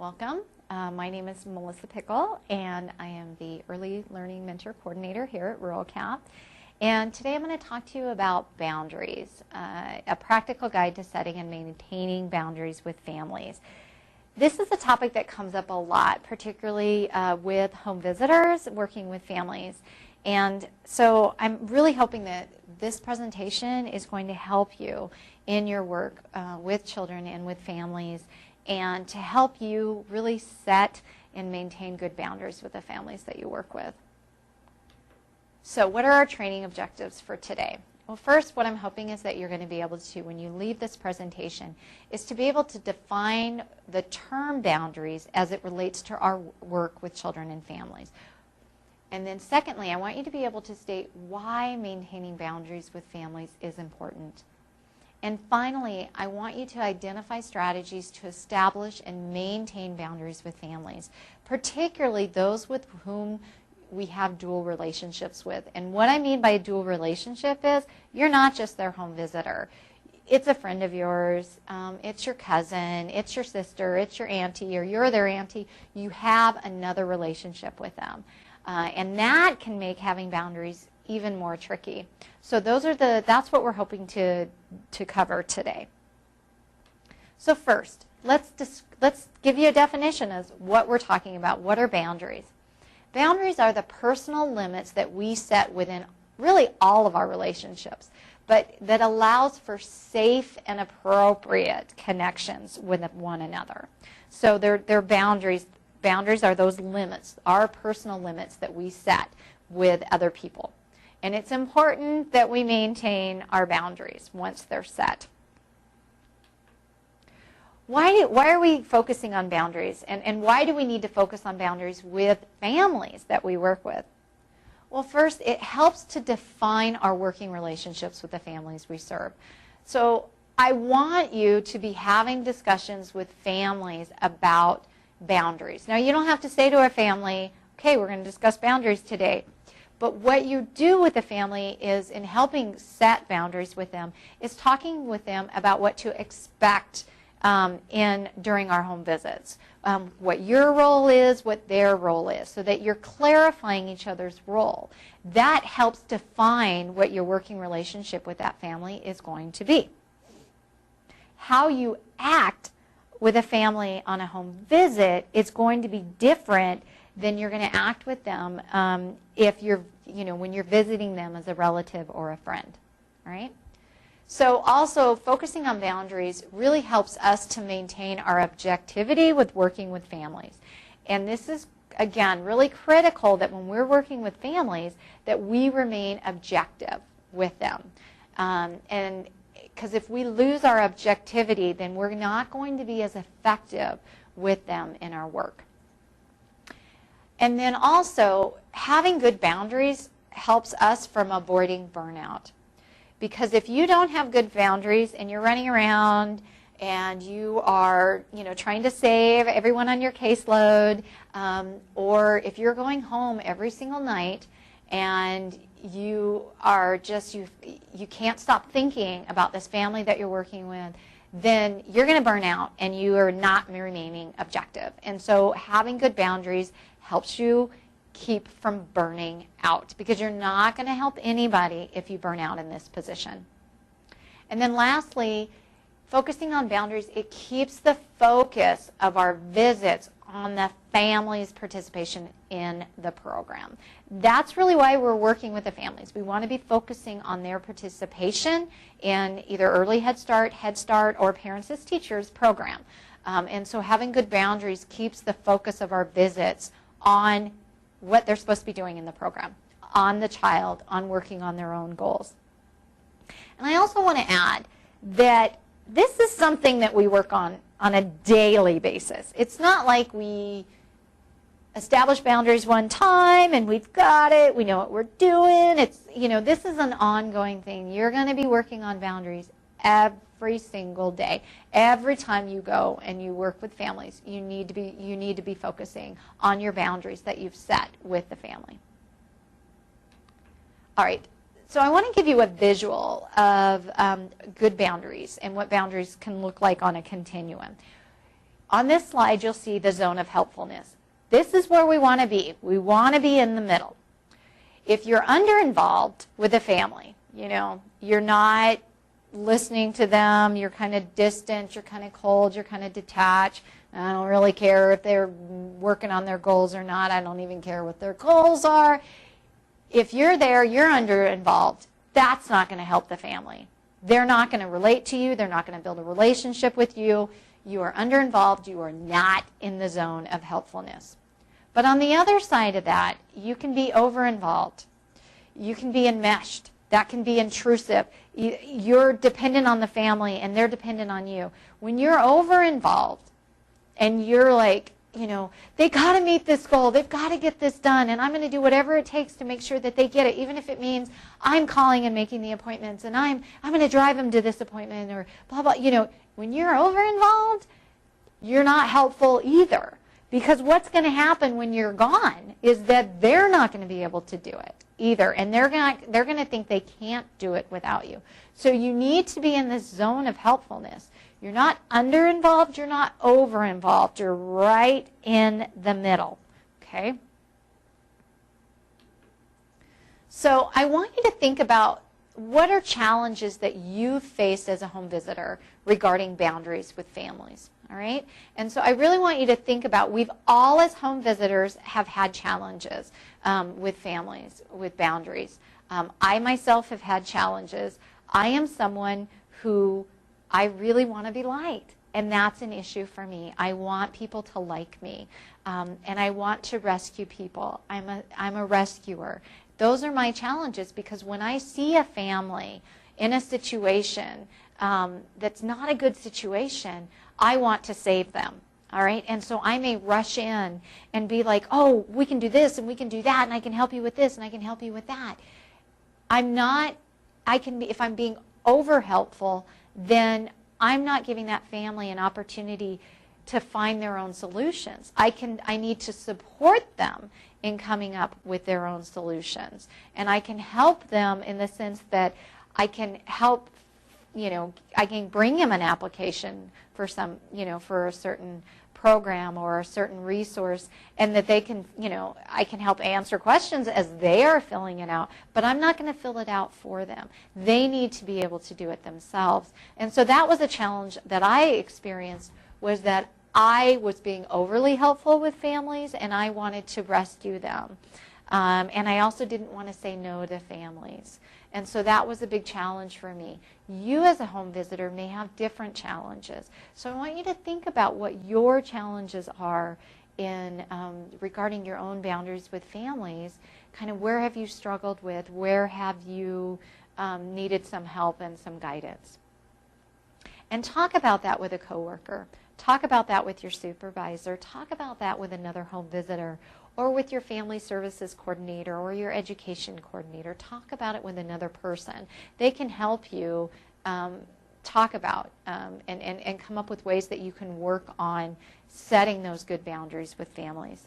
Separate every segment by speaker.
Speaker 1: Welcome. My name is Melissa Pickle, and I am the Early Learning Mentor Coordinator here at Rural Cap. And today I'm going to talk to you about boundaries, a practical guide to setting and maintaining boundaries with families. This is a topic that comes up a lot, particularly with home visitors working with families. And so I'm really hoping that this presentation is going to help you in your work with children and with families, and to help you really set and maintain good boundaries with the families that you work with. So what are our training objectives for today? Well, first, what I'm hoping is that you're going to be able to, when you leave this presentation, is to be able to define the term boundaries as it relates to our work with children and families. And then secondly, I want you to be able to state why maintaining boundaries with families is important. And finally, I want you to identify strategies to establish and maintain boundaries with families, particularly those with whom we have dual relationships with. And what I mean by a dual relationship is you're not just their home visitor. It's a friend of yours, it's your cousin, it's your sister, it's your auntie, or you're their auntie. You have another relationship with them. And that can make having boundaries even more tricky. So that's what we're hoping to cover today. So first, let's give you a definition of what we're talking about. What are boundaries? Boundaries are the personal limits that we set within really all of our relationships, but that allows for safe and appropriate connections with one another. So they're boundaries. Boundaries are those limits, our personal limits that we set with other people. And it's important that we maintain our boundaries once they're set. Why are we focusing on boundaries? And why do we need to focus on boundaries with families that we work with? Well, first, it helps to define our working relationships with the families we serve. So I want you to be having discussions with families about boundaries. Now, you don't have to say to a family, okay, we're going to discuss boundaries today. But what you do with the family is, in helping set boundaries with them, is talking with them about what to expect during our home visits, what your role is, what their role is, so that you're clarifying each other's role. That helps define what your working relationship with that family is going to be. How you act with a family on a home visit is going to be different than you're going to act with them when you're visiting them as a relative or a friend, all right? So also, focusing on boundaries really helps us to maintain our objectivity with working with families. And this is, again, really critical that when we're working with families, that we remain objective with them. And because if we lose our objectivity, then we're not going to be as effective with them in our work. And then also, having good boundaries helps us from avoiding burnout. Because if you don't have good boundaries and you're running around and you are, trying to save everyone on your caseload, or if you're going home every single night and you are you can't stop thinking about this family that you're working with, then you're going to burn out and you are not remaining objective. And so having good boundaries helps you keep from burning out, because you're not going to help anybody if you burn out in this position. And then lastly, focusing on boundaries, it keeps the focus of our visits on the family's participation in the program. That's really why we're working with the families. We want to be focusing on their participation in either Early Head Start, or Parents as Teachers program. And so having good boundaries keeps the focus of our visits on what they're supposed to be doing in the program, on the child, on working on their own goals. And I also want to add that this is something that we work on a daily basis. It's not like we establish boundaries one time and we've got it, we know what we're doing. This is an ongoing thing. You're going to be working on boundaries every single day. Every time you go and you work with families, you need to be focusing on your boundaries that you've set with the family. All right, so I want to give you a visual of good boundaries and what boundaries can look like on a continuum. on this slide, you'll see the zone of helpfulness. This is where we want to be. We want to be in the middle. If you're under-involved with a family, you're not listening to them, you're kind of distant, you're kind of cold, you're kind of detached. I don't really care if they're working on their goals or not. I don't even care what their goals are. If you're there, you're under-involved. That's not going to help the family. They're not going to relate to you. They're not going to build a relationship with you. You are under-involved. You are not in the zone of helpfulness. But on the other side of that, you can be over-involved. You can be enmeshed. That can be intrusive. You're dependent on the family, and they're dependent on you. When you're over-involved, and you're like, they got to meet this goal. They've got to get this done, and I'm going to do whatever it takes to make sure that they get it, even if it means I'm calling and making the appointments, and I'm going to drive them to this appointment, or blah, blah. When you're over-involved, you're not helpful either, because what's going to happen when you're gone is that they're not going to be able to do it either, and they're going to think they can't do it without you. So you need to be in this zone of helpfulness. You're not under-involved, you're not over-involved. You're right in the middle, okay? So I want you to think about what are challenges that you've faced as a home visitor regarding boundaries with families, all right? And so I really want you to think about, we've all as home visitors have had challenges with families, with boundaries. I myself have had challenges. I am someone who I really want to be liked, and that's an issue for me. I want people to like me, and I want to rescue people. I'm a rescuer. Those are my challenges, because when I see a family in a situation that's not a good situation, I want to save them. All right, and so I may rush in and be like, oh, we can do this and we can do that, and I can help you with this and I can help you with that. If I'm being over helpful, then I'm not giving that family an opportunity to find their own solutions. I need to support them in coming up with their own solutions, and I can help them in the sense that I can help. I can bring them an application for for a certain program or a certain resource, and that they can, I can help answer questions as they are filling it out, but I'm not going to fill it out for them. They need to be able to do it themselves. And so that was a challenge that I experienced, was that I was being overly helpful with families, and I wanted to rescue them. And I also didn't want to say no to families. And so that was a big challenge for me. You as a home visitor may have different challenges. So I want you to think about what your challenges are in regarding your own boundaries with families. Kind of where have you struggled with? Where have you needed some help and some guidance? And talk about that with a coworker. Talk about that with your supervisor. Talk about that with another home visitor, or with your family services coordinator or your education coordinator. Talk about it with another person. They can help you talk about and come up with ways that you can work on setting those good boundaries with families.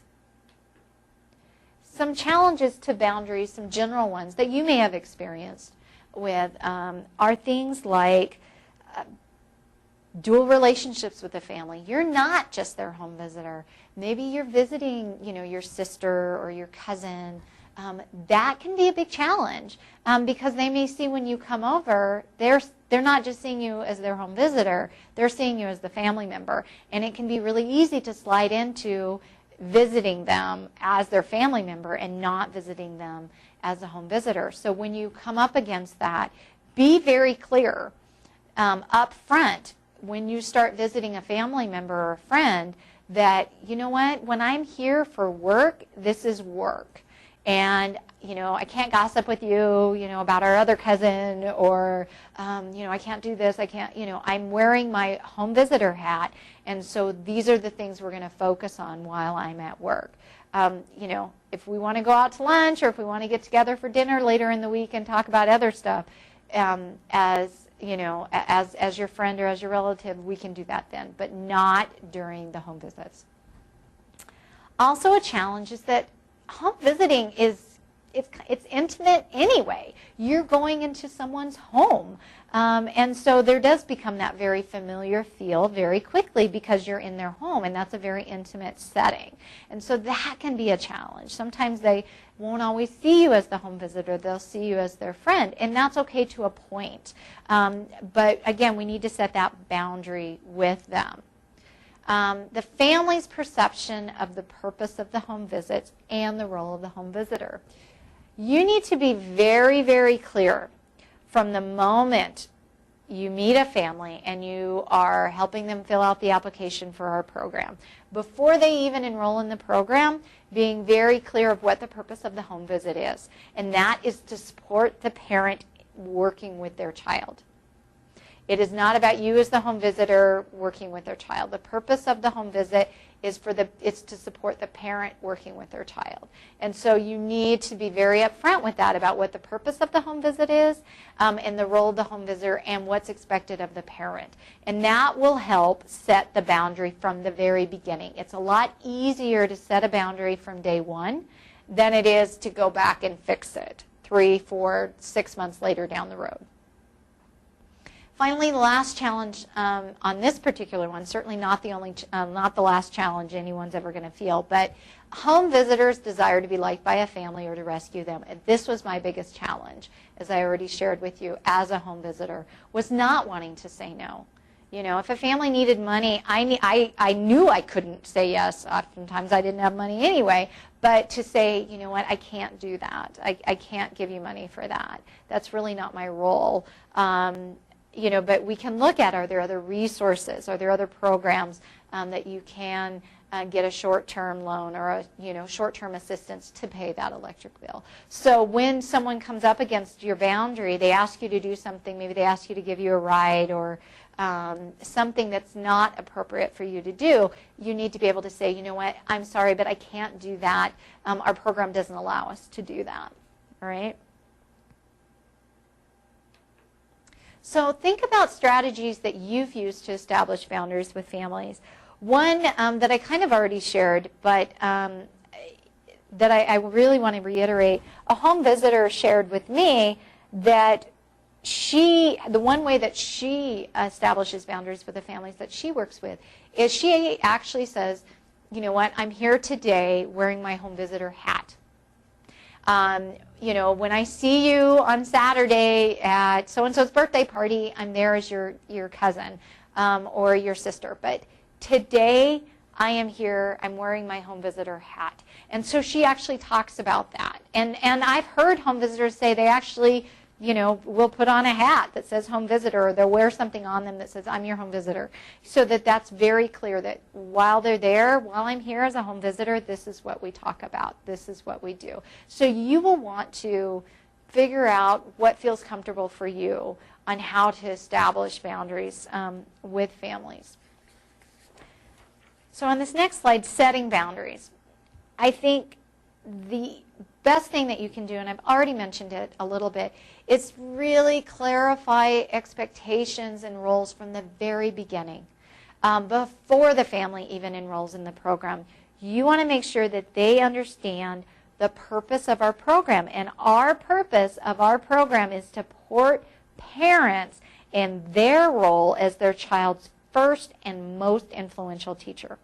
Speaker 1: Some challenges to boundaries, some general ones that you may have experienced with are things like dual relationships with the family. You're not just their home visitor. Maybe you're visiting, your sister or your cousin. That can be a big challenge because they may see when you come over, they're not just seeing you as their home visitor, they're seeing you as the family member. And it can be really easy to slide into visiting them as their family member and not visiting them as a home visitor. So when you come up against that, be very clear up front when you start visiting a family member or a friend that, you know what, when I'm here for work, this is work. And, I can't gossip with you, about our other cousin, or, I can't do this, I can't, I'm wearing my home visitor hat, and so these are the things we're going to focus on while I'm at work. If we want to go out to lunch, or if we want to get together for dinner later in the week and talk about other stuff, as your friend or as your relative, we can do that then, but not during the home visits. Also, a challenge is that home visiting is it's intimate anyway. You're going into someone's home. And so there does become that very familiar feel very quickly because you're in their home, and that's a very intimate setting. And so that can be a challenge. Sometimes they won't always see you as the home visitor. They'll see you as their friend, and that's okay to a point. But again, we need to set that boundary with them. The family's perception of the purpose of the home visits and the role of the home visitor. You need to be very, very clear from the moment you meet a family and you are helping them fill out the application for our program. Before they even enroll in the program, being very clear of what the purpose of the home visit is. And that is to support the parent working with their child. It is not about you as the home visitor working with their child. The purpose of the home visit is it's to support the parent working with their child. And so you need to be very upfront with that about what the purpose of the home visit is and the role of the home visitor and what's expected of the parent. And that will help set the boundary from the very beginning. It's a lot easier to set a boundary from day one than it is to go back and fix it 3, 4, 6 months later down the road. Finally, the last challenge on this particular one, certainly not the last challenge anyone's ever going to feel, but home visitors desire to be liked by a family or to rescue them. And this was my biggest challenge, as I already shared with you, as a home visitor, was not wanting to say no. You know, if a family needed money, I knew I couldn't say yes. Oftentimes I didn't have money anyway, but to say, you know what, I can't do that. I can't give you money for that. That's really not my role. You know, but we can look at, are there other resources? Are there other programs that you can get a short-term loan or a short-term assistance to pay that electric bill? So when someone comes up against your boundary, they ask you to do something, maybe they ask you to give you a ride or something that's not appropriate for you to do, you need to be able to say, you know what, I'm sorry, but I can't do that. Our program doesn't allow us to do that. All right? So think about strategies that you've used to establish boundaries with families. One that I kind of already shared, but that I really want to reiterate, a home visitor shared with me that the one way that she establishes boundaries with the families that she works with is she actually says, you know what, I'm here today wearing my home visitor hat. You know, when I see you on Saturday at so-and-so's birthday party, I'm there as your cousin or your sister. But today, I am here, I'm wearing my home visitor hat. And so she actually talks about that. And I've heard home visitors say they actually, you know, will put on a hat that says home visitor, or they'll wear something on them that says, I'm your home visitor. So that's very clear that while they're there, while I'm here as a home visitor, this is what we talk about. This is what we do. So you will want to figure out what feels comfortable for you on how to establish boundaries with families. So on this next slide, setting boundaries. I think the best thing that you can do, and I've already mentioned it a little bit, is really clarify expectations and roles from the very beginning. Before the family even enrolls in the program, you want to make sure that they understand the purpose of our program. And our purpose of our program is to support parents in their role as their child's first and most influential teacher.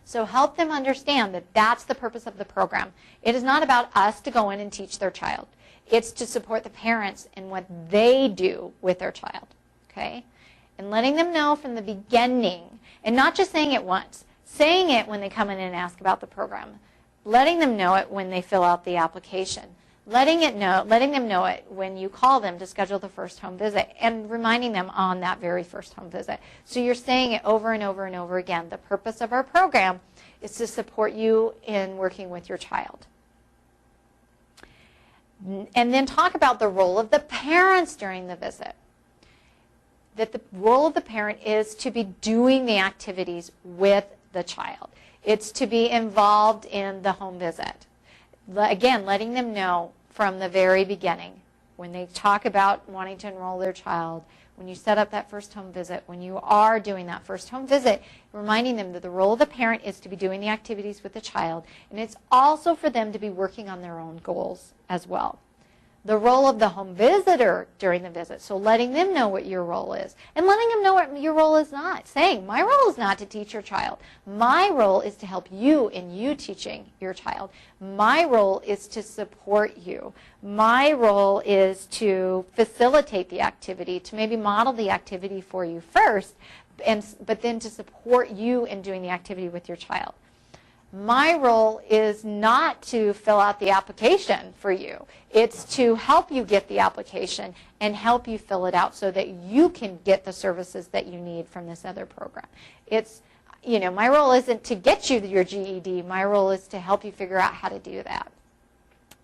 Speaker 1: So help them understand that that's the purpose of the program. It is not about us to go in and teach their child. It's to support the parents in what they do with their child, okay? And letting them know from the beginning, and not just saying it once, saying it when they come in and ask about the program, letting them know it when they fill out the application, letting them know it when you call them to schedule the first home visit, and reminding them on that very first home visit. So you're saying it over and over and over again. The purpose of our program is to support you in working with your child. And then talk about the role of the parents during the visit. That the role of the parent is to be doing the activities with the child. It's to be involved in the home visit. Again, letting them know from the very beginning, when they talk about wanting to enroll their child, when you set up that first home visit, when you are doing that first home visit, reminding them that the role of the parent is to be doing the activities with the child, and it's also for them to be working on their own goals as well. The role of the home visitor during the visit, so letting them know what your role is, and letting them know what your role is not. Saying, my role is not to teach your child. My role is to help you in you teaching your child. My role is to support you. My role is to facilitate the activity, to maybe model the activity for you first, but then to support you in doing the activity with your child. My role is not to fill out the application for you. It's to help you get the application and help you fill it out so that you can get the services that you need from this other program. It's, my role isn't to get you your GED. My role is to help you figure out how to do that.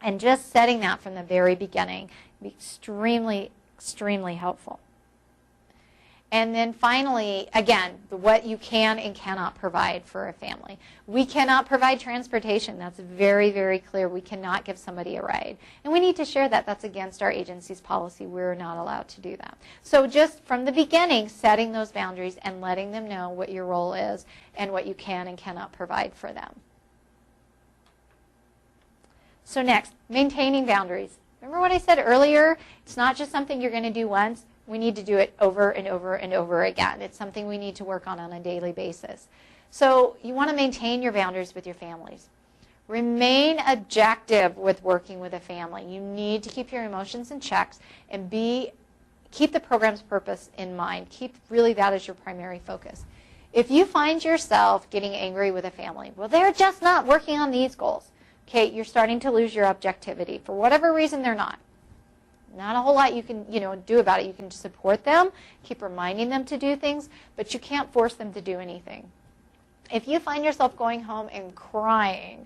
Speaker 1: And just setting that from the very beginning can be extremely, extremely helpful. And then finally, again, what you can and cannot provide for a family. We cannot provide transportation. That's very, very clear. We cannot give somebody a ride. And we need to share that. That's against our agency's policy. We're not allowed to do that. So just from the beginning, setting those boundaries and letting them know what your role is and what you can and cannot provide for them. So next, maintaining boundaries. Remember what I said earlier? It's not just something you're going to do once. We need to do it over and over and over again. It's something we need to work on a daily basis. So you want to maintain your boundaries with your families. Remain objective with working with a family. You need to keep your emotions in check and keep the program's purpose in mind. Keep really that as your primary focus. If you find yourself getting angry with a family, well, they're just not working on these goals. Okay, you're starting to lose your objectivity. For whatever reason, they're not. Not a whole lot you can, do about it. You can support them, keep reminding them to do things, but you can't force them to do anything. If you find yourself going home and crying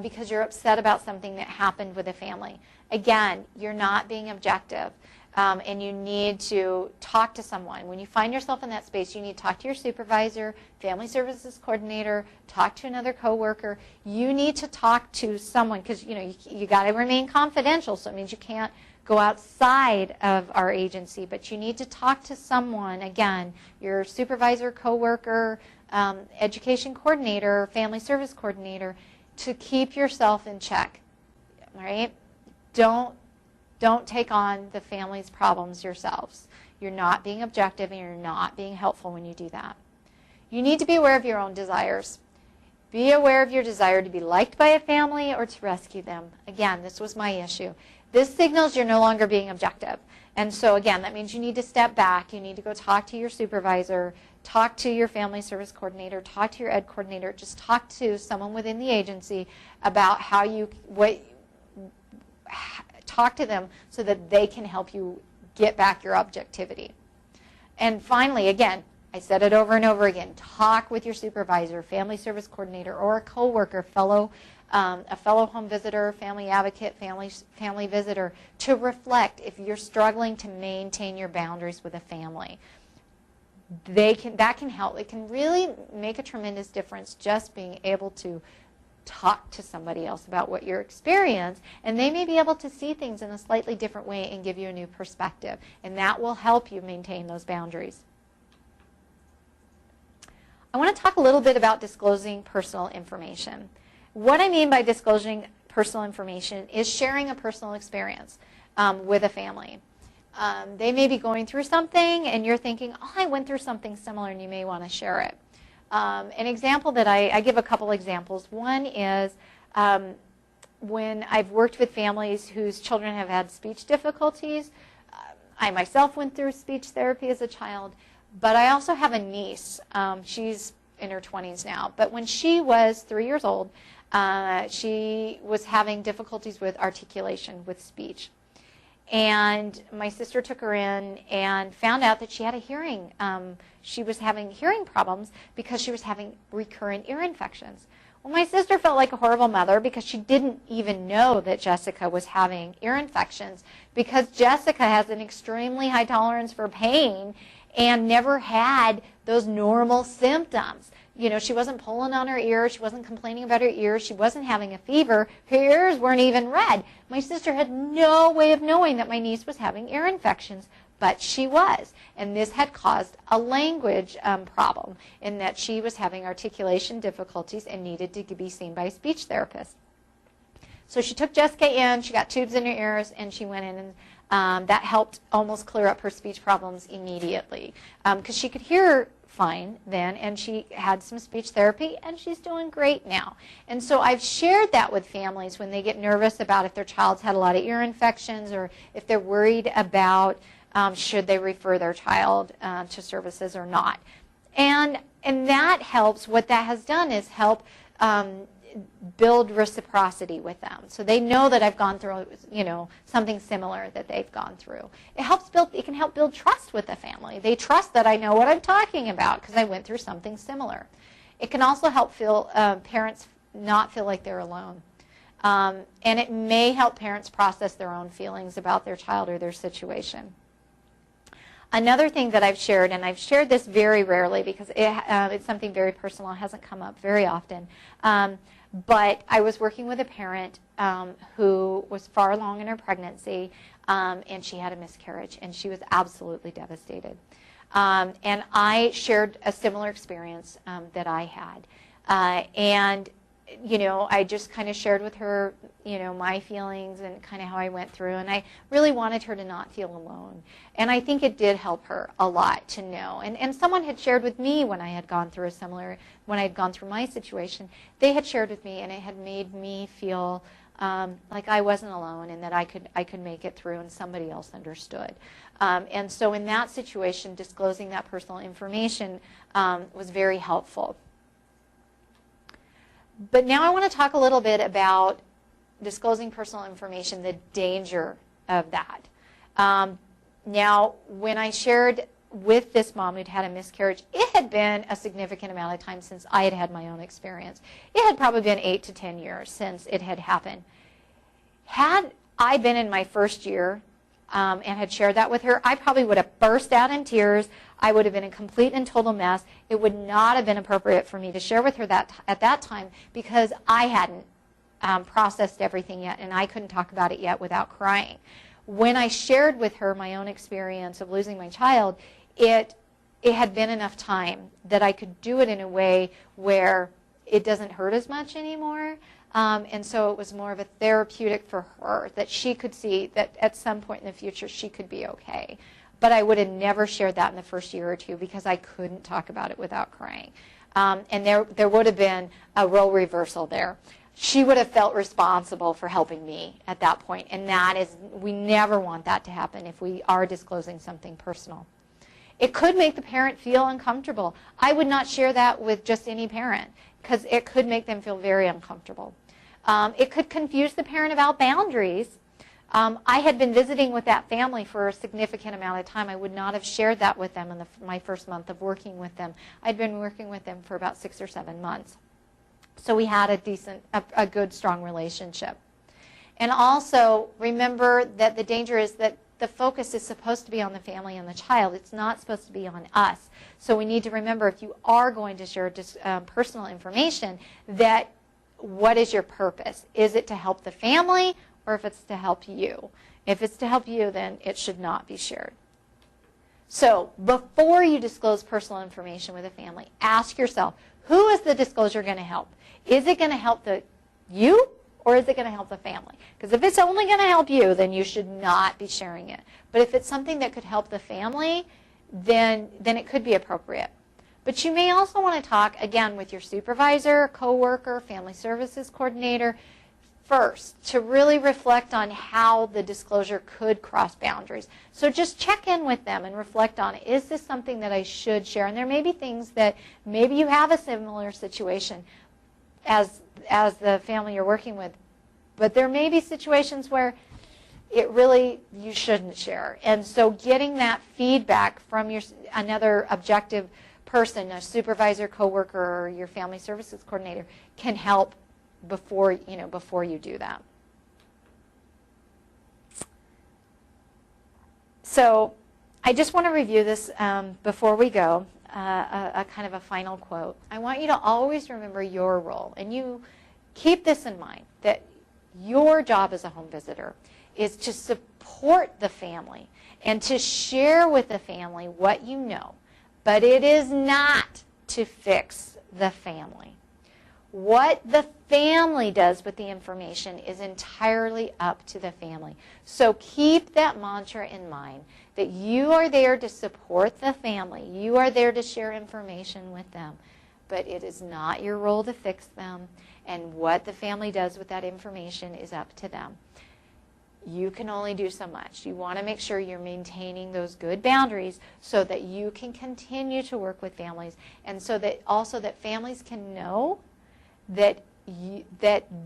Speaker 1: because you're upset about something that happened with a family, again, you're not being objective, and you need to talk to someone. When you find yourself in that space, you need to talk to your supervisor, family services coordinator, talk to another coworker. You need to talk to someone because, you got to remain confidential, so it means you can't go outside of our agency, but you need to talk to someone, again, your supervisor, coworker, education coordinator, family service coordinator, to keep yourself in check, all right? Don't take on the family's problems yourselves. You're not being objective and you're not being helpful when you do that. You need to be aware of your own desires. Be aware of your desire to be liked by a family or to rescue them. Again, this was my issue. This signals you're no longer being objective. And so again, that means you need to step back. You need to go talk to your supervisor, talk to your family service coordinator, talk to your ed coordinator, just talk to someone within the agency about talk to them so that they can help you get back your objectivity. And finally, again, I said it over and over again, talk with your supervisor, family service coordinator, or a coworker, a fellow home visitor, family advocate, family visitor, to reflect if you're struggling to maintain your boundaries with a family. That can help. It can really make a tremendous difference just being able to talk to somebody else about what your experience, and they may be able to see things in a slightly different way and give you a new perspective, and that will help you maintain those boundaries. I want to talk a little bit about disclosing personal information. What I mean by disclosing personal information is sharing a personal experience with a family. They may be going through something and you're thinking, oh, I went through something similar, and you may want to share it. An example that I give a couple examples. One is when I've worked with families whose children have had speech difficulties. I myself went through speech therapy as a child, but I also have a niece. She's in her 20s now, but when she was 3 years old, she was having difficulties with articulation, with speech. And my sister took her in and found out that she had a hearing. She was having hearing problems because she was having recurrent ear infections. Well, my sister felt like a horrible mother because she didn't even know that Jessica was having ear infections, because Jessica has an extremely high tolerance for pain and never had those normal symptoms. You know, she wasn't pulling on her ear. She wasn't complaining about her ears. She wasn't having a fever. Her ears weren't even red. My sister had no way of knowing that my niece was having ear infections, but she was. And this had caused a language problem in that she was having articulation difficulties and needed to be seen by a speech therapist. So she took Jessica in, she got tubes in her ears, and she went in, and that helped almost clear up her speech problems immediately. Because she could hear fine then, and she had some speech therapy, and she's doing great now. And so I've shared that with families when they get nervous about if their child's had a lot of ear infections, or if they're worried about should they refer their child to services or not. And that helps. What that has done is help build reciprocity with them. So they know that I've gone through, something similar that they've gone through. It can help build trust with the family. They trust that I know what I'm talking about because I went through something similar. It can also help parents not feel like they're alone. And it may help parents process their own feelings about their child or their situation. Another thing that I've shared, and I've shared this very rarely because it's something very personal, it hasn't come up very often, but I was working with a parent who was far along in her pregnancy, and she had a miscarriage, and she was absolutely devastated. And I shared a similar experience that I had. And I just kind of shared with her, my feelings and kind of how I went through. And I really wanted her to not feel alone. And I think it did help her a lot to know. And someone had shared with me when I had gone through when I had gone through my situation, they had shared with me, and it had made me feel like I wasn't alone and that I could make it through and somebody else understood. And so in that situation, disclosing that personal information was very helpful. But now I want to talk a little bit about disclosing personal information, the danger of that. Now, when I shared with this mom who'd had a miscarriage, it had been a significant amount of time since I had had my own experience. It had probably been 8 to 10 years since it had happened. Had I been in my first year and had shared that with her, I probably would have burst out in tears. I would have been a complete and total mess. It would not have been appropriate for me to share with her that at that time because I hadn't processed everything yet, and I couldn't talk about it yet without crying. When I shared with her my own experience of losing my child, it had been enough time that I could do it in a way where it doesn't hurt as much anymore. And so it was more of a therapeutic for her, that she could see that at some point in the future she could be okay. But I would have never shared that in the first year or two because I couldn't talk about it without crying. And there would have been a role reversal there. She would have felt responsible for helping me at that point. And we never want that to happen if we are disclosing something personal. It could make the parent feel uncomfortable. I would not share that with just any parent because it could make them feel very uncomfortable. It could confuse the parent about boundaries. I had been visiting with that family for a significant amount of time. I would not have shared that with them in my first month of working with them. I'd been working with them for about 6 or 7 months. So we had a good, strong relationship. And also, remember that the danger is that the focus is supposed to be on the family and the child. It's not supposed to be on us. So we need to remember, if you are going to share personal information, that what is your purpose? Is it to help the family, or if it's to help you? If it's to help you, then it should not be shared. So before you disclose personal information with a family, ask yourself, who is the disclosure going to help? Is it going to help you, or is it going to help the family? Because if it's only going to help you, then you should not be sharing it. But if it's something that could help the family, then it could be appropriate. But you may also want to talk, again, with your supervisor, coworker, family services coordinator first to really reflect on how the disclosure could cross boundaries. So just check in with them and reflect on, is this something that I should share? And there may be things that maybe you have a similar situation as the family you're working with, but there may be situations where you shouldn't share. And so getting that feedback from another objective person, a supervisor, coworker, or your family services coordinator, can help before you do that. So I just want to review this before we go, a kind of a final quote. I want you to always remember your role, and you keep this in mind, that your job as a home visitor is to support the family and to share with the family what you know, but it is not to fix the family. What the family does with the information is entirely up to the family. So keep that mantra in mind, that you are there to support the family. You are there to share information with them, but it is not your role to fix them, and what the family does with that information is up to them. You can only do so much. You want to make sure you're maintaining those good boundaries so that you can continue to work with families, and so that also that families can know that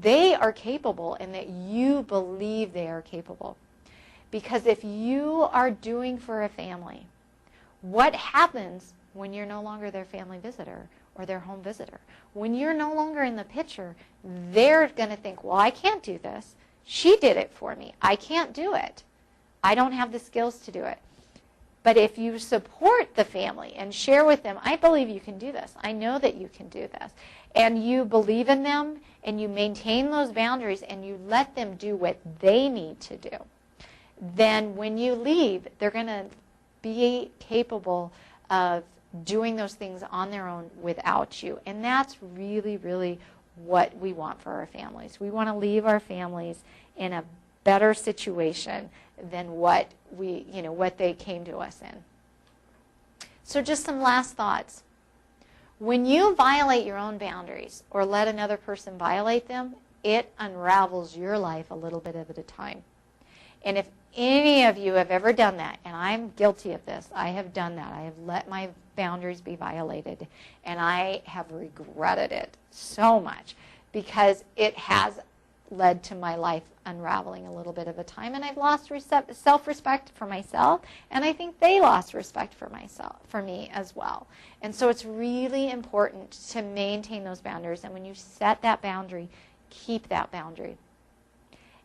Speaker 1: they are capable and that you believe they are capable. Because if you are doing for a family, what happens when you're no longer their family visitor or their home visitor? When you're no longer in the picture, they're going to think, well, I can't do this. She did it for me. I can't do it. I don't have the skills to do it. But if you support the family and share with them, I believe you can do this. I know that you can do this. And you believe in them and you maintain those boundaries and you let them do what they need to do, then when you leave, they're going to be capable of doing those things on their own without you. And that's really, really what we want for our families. We want to leave our families in a better situation than what they came to us in. So just some last thoughts. When you violate your own boundaries or let another person violate them, it unravels your life a little bit at a time. And if any of you have ever done that, and I'm guilty of this, I have done that. I have let my boundaries be violated, and I have regretted it so much because it has led to my life unraveling a little bit of a time, and I've lost self-respect for myself, and I think they lost respect for me as well. And so it's really important to maintain those boundaries, and when you set that boundary, keep that boundary.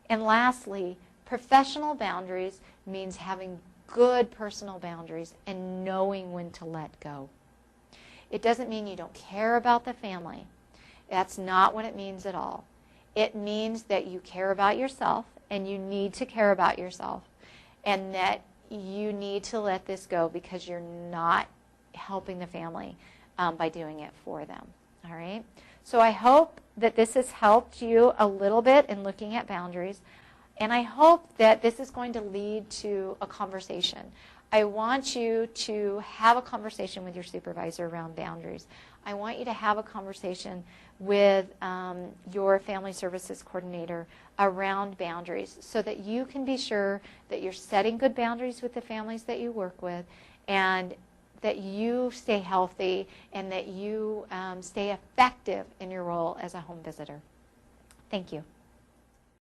Speaker 1: And lastly, professional boundaries means having good personal boundaries and knowing when to let go. It doesn't mean you don't care about the family. That's not what it means at all. It means that you care about yourself, and you need to care about yourself, and that you need to let this go because you're not helping the family by doing it for them. All right? So I hope that this has helped you a little bit in looking at boundaries, and I hope that this is going to lead to a conversation. I want you to have a conversation with your supervisor around boundaries. I want you to have a conversation with your family services coordinator around boundaries so that you can be sure that you're setting good boundaries with the families that you work with, and that you stay healthy, and that you stay effective in your role as a home visitor. Thank you.